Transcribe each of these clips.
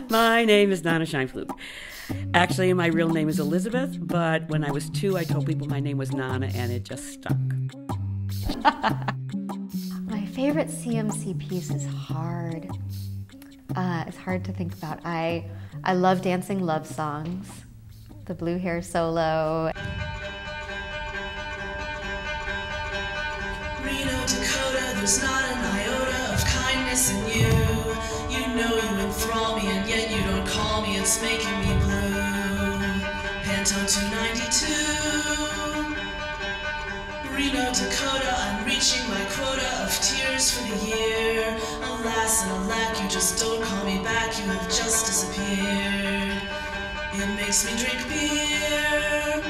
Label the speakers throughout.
Speaker 1: My name is Nana Scheinflug. Actually, my real name is Elizabeth, but when I was 2, I told people my name was Nana, and it just stuck.
Speaker 2: My favorite CMC piece is hard. It's hard to think about. I love dancing love songs. The blue hair solo.
Speaker 3: Reno, Dakota, there's not an iota of kindness in you. You know you enthrall me, and yet you don't call me. It's making me blue. Pantone 292. Reno, Dakota, I'm reaching my quota of tears for the year. Alas and alack, you just don't call me back. You have just disappeared. It makes me drink beer.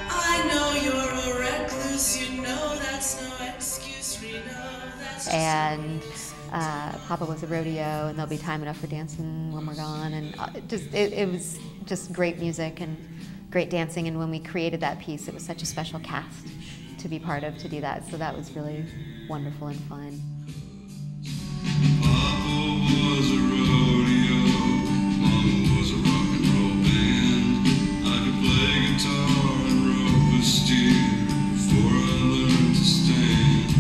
Speaker 3: I know you're a recluse. You know that's no excuse. Reno, that's just
Speaker 2: And Papa Was a Rodeo, and There'll Be Time Enough for Dancing When We're Gone, and it was just great music and great dancing. And when we created that piece, it was such a special cast to be part of, to do that. So that was really wonderful and fun.
Speaker 4: Papa was a rodeo, Mama was a rock and roll band. I could play guitar and rope a steer before I learned to stand.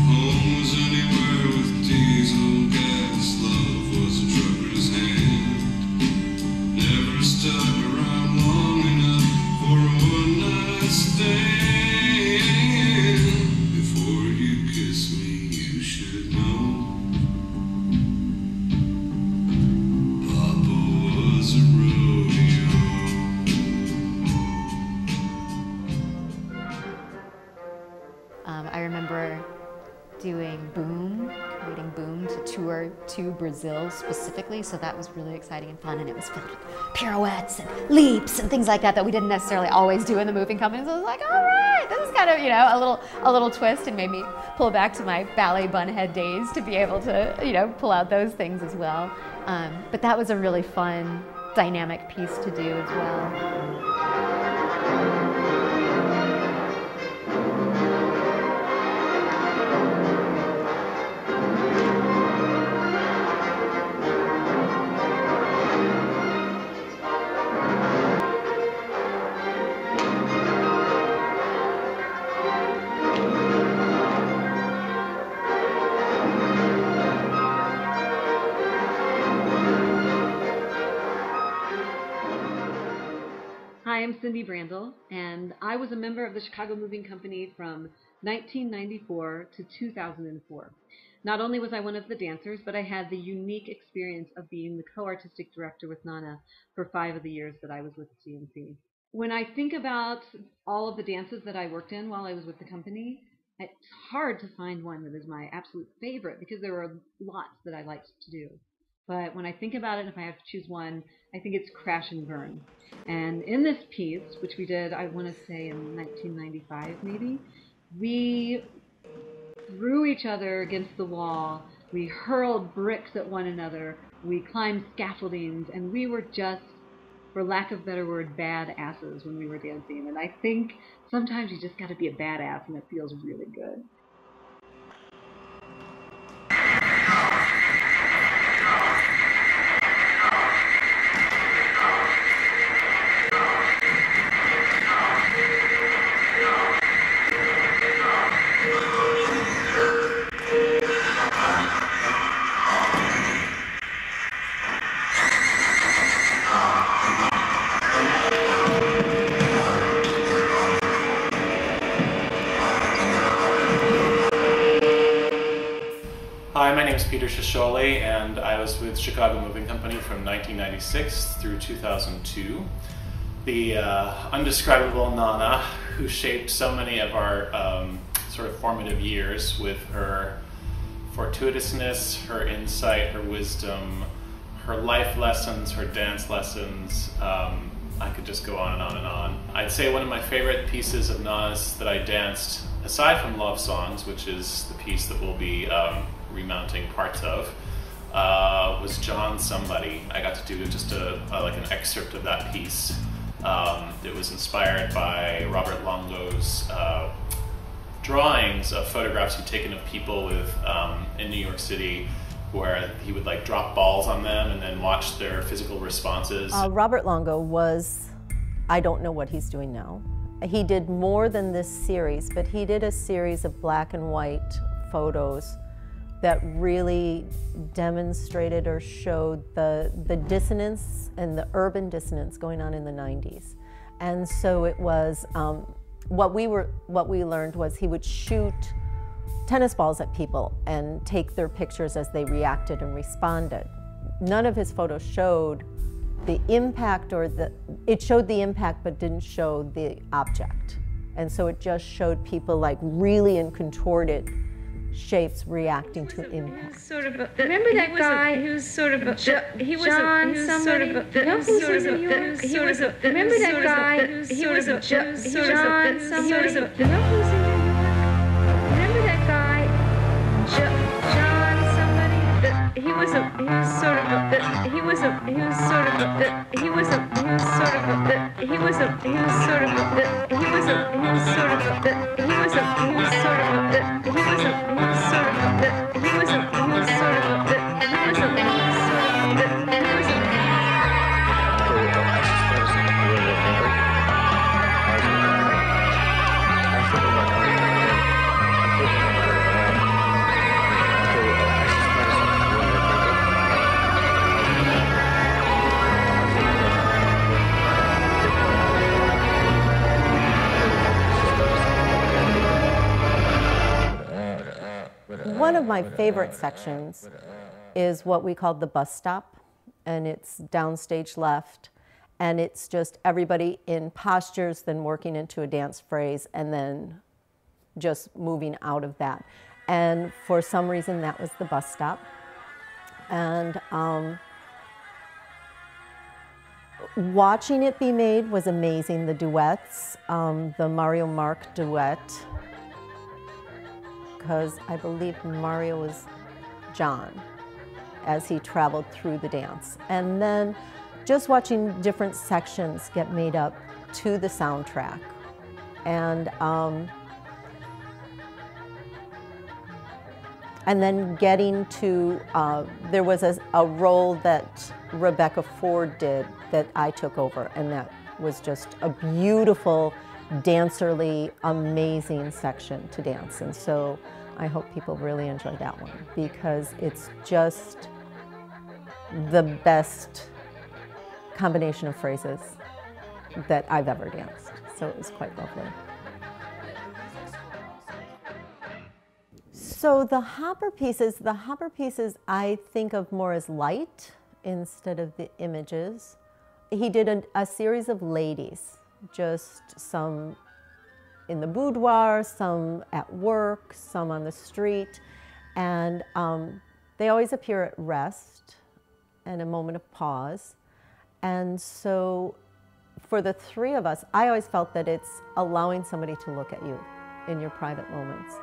Speaker 4: Home was anywhere with diesel gas, love was a trucker's hand. Never stuck around long enough for a one-night stand. Before you kiss me, you should know Papa was a rodeo.
Speaker 2: I remember doing Boom, creating Boom to tour to Brazil specifically, so that was really exciting and fun, and it was filled with pirouettes and leaps and things like that that we didn't necessarily always do in the moving company. So I was like, all right, this is kind of, a little twist, and made me pull back to my ballet bunhead days to be able to, pull out those things as well. But that was a really fun, dynamic piece to do as well.
Speaker 5: Hi, I'm Cindy Brandle, and I was a member of the Chicago Moving Company from 1994 to 2004. Not only was I one of the dancers, but I had the unique experience of being the co-artistic director with Nana for 5 of the years that I was with CMC. When I think about all of the dances that I worked in while I was with the company, it's hard to find one that is my absolute favorite because there were lots that I liked to do. But when I think about it, if I have to choose one, I think it's Crash and Burn. And in this piece, which we did, I want to say in 1995 maybe, we threw each other against the wall, we hurled bricks at one another, we climbed scaffoldings, and we were just, for lack of a better word, badasses when we were dancing. And I think sometimes you just got to be a badass, and it feels really good.
Speaker 6: Hi, my name is Peter Sciscioli, and I was with Chicago Moving Company from 1996 through 2002. The undescribable Nana, who shaped so many of our sort of formative years with her fortuitousness, her insight, her wisdom, her life lessons, her dance lessons. I could just go on and on and on. I'd say one of my favorite pieces of Nana's that I danced, aside from Love Songs, which is the piece that we'll be remounting parts of, was John Somebody. I got to do just like an excerpt of that piece. It was inspired by Robert Longo's drawings of photographs he'd taken of people with in New York City where he would like drop balls on them and then watch their physical responses.
Speaker 7: Robert Longo was, I don't know what he's doing now. He did more than this series, but he did a series of black and white photos that really demonstrated or showed the dissonance and the urban dissonance going on in the 90s. And so it was, what we learned was he would shoot tennis balls at people and take their pictures as they reacted and responded. None of his photos showed the impact, or it showed the impact but didn't show the object. And so it just showed people like really in contorted shapes reacting to impact.
Speaker 8: Sort of remember that guy who's sort of he was John somebody remember that guy he was John somebody remember that guy John somebody he was sort of he was sort of he was sort of he was sort of he was sort of he was sort of he was sort of he
Speaker 7: One of my favorite sections is what we call the bus stop, and it's downstage left, and it's just everybody in postures, then working into a dance phrase, and then just moving out of that. And for some reason, that was the bus stop. And watching it be made was amazing. The duets, the Mario Mark duet, because I believe Mario was John as he traveled through the dance. And then just watching different sections get made up to the soundtrack. And then getting to, there was a role that Rebecca Ford did that I took over, and that was just a beautiful, dancerly, amazing section to dance. And so I hope people really enjoy that one, because it's just the best combination of phrases that I've ever danced. So it was quite lovely. So the hopper pieces I think of more as light instead of the images. He did a series of ladies, just some in the boudoir, some at work, some on the street, and they always appear at rest and a moment of pause. And so for the three of us, I always felt that it's allowing somebody to look at you in your private moments.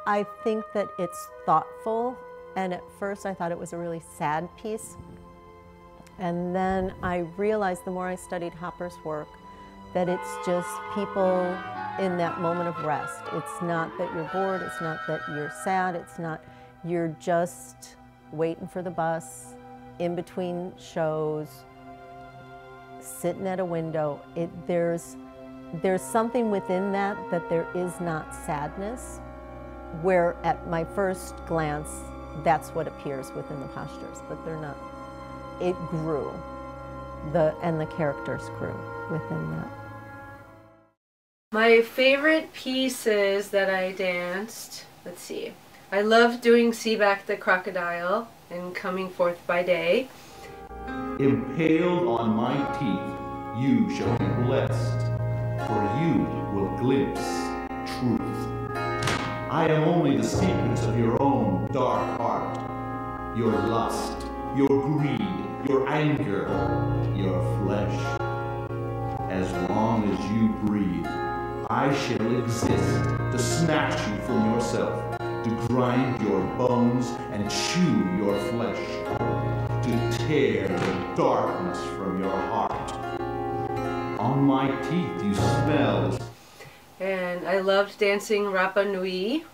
Speaker 7: I think that it's thoughtful, and at first I thought it was a really sad piece. And then I realized the more I studied Hopper's work, that it's just people in that moment of rest. It's not that you're bored, it's not that you're sad, it's not, you're just waiting for the bus, in between shows, sitting at a window. There's something within that there is not sadness, where at my first glance, that's what appears within the postures, but they're not. It grew, and the characters grew within that.
Speaker 9: My favorite pieces that I danced, let's see. I loved doing Seaback the Crocodile and Coming Forth by Day.
Speaker 10: Impaled on my teeth, you shall be blessed, for you will glimpse truth. I am only the secrets of your own dark heart, your lust, your greed, your anger, your flesh. As long as you breathe, I shall exist to snatch you from yourself, to grind your bones and chew your flesh, to tear the darkness from your heart. On my teeth you smell.
Speaker 9: And I loved dancing Rapa Nui.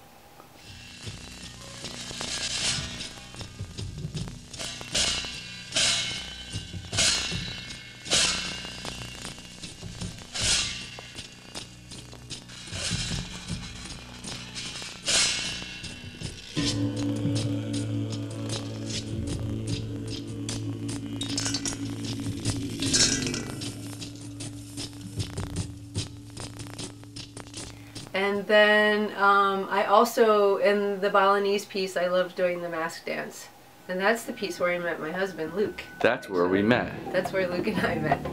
Speaker 9: And then I also, in the Balinese piece, I love doing the mask dance. And that's the piece where I met my husband, Luke.
Speaker 11: That's where we met.
Speaker 9: That's where Luke and I met.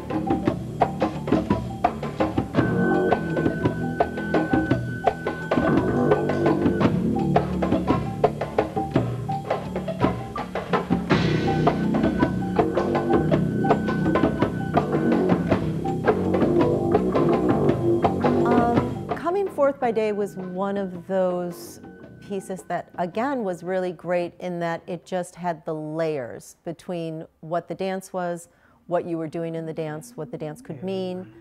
Speaker 7: Fourth by Day was one of those pieces that, again, was really great in that it just had the layers between what the dance was, what you were doing in the dance, what the dance could mean.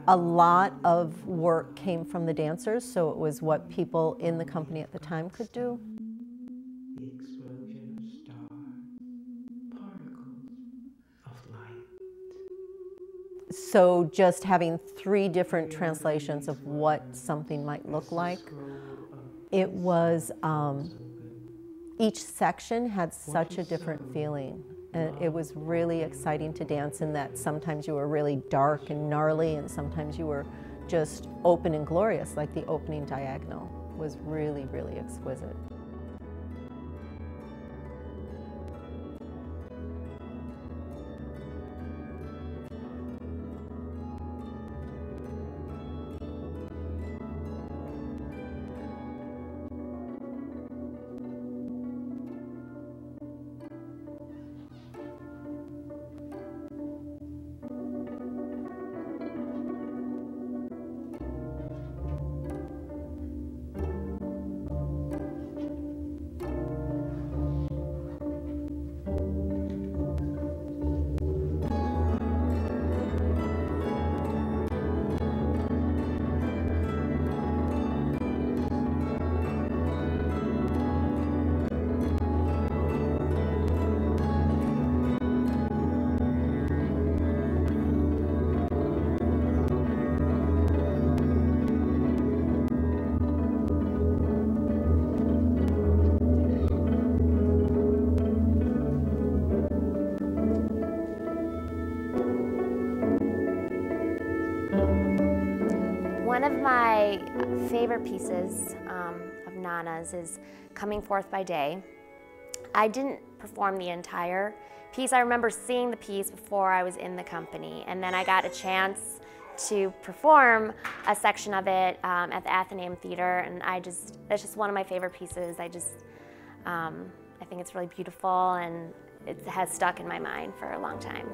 Speaker 7: A lot of work came from the dancers, so it was what people in the company at the time could do.
Speaker 12: The explosion of star particles of light.
Speaker 7: So just having 3 different translations of what something might look like. It was, each section had such a different feeling. And it was really exciting to dance in that sometimes you were really dark and gnarly and sometimes you were just open and glorious, like the opening diagonal was really, really exquisite.
Speaker 2: One of my favorite pieces of Nana's is Coming Forth by Day. I didn't perform the entire piece. I remember seeing the piece before I was in the company, and then I got a chance to perform a section of it at the Athenaeum Theater, and that's just one of my favorite pieces. I think it's really beautiful, and it has stuck in my mind for a long time.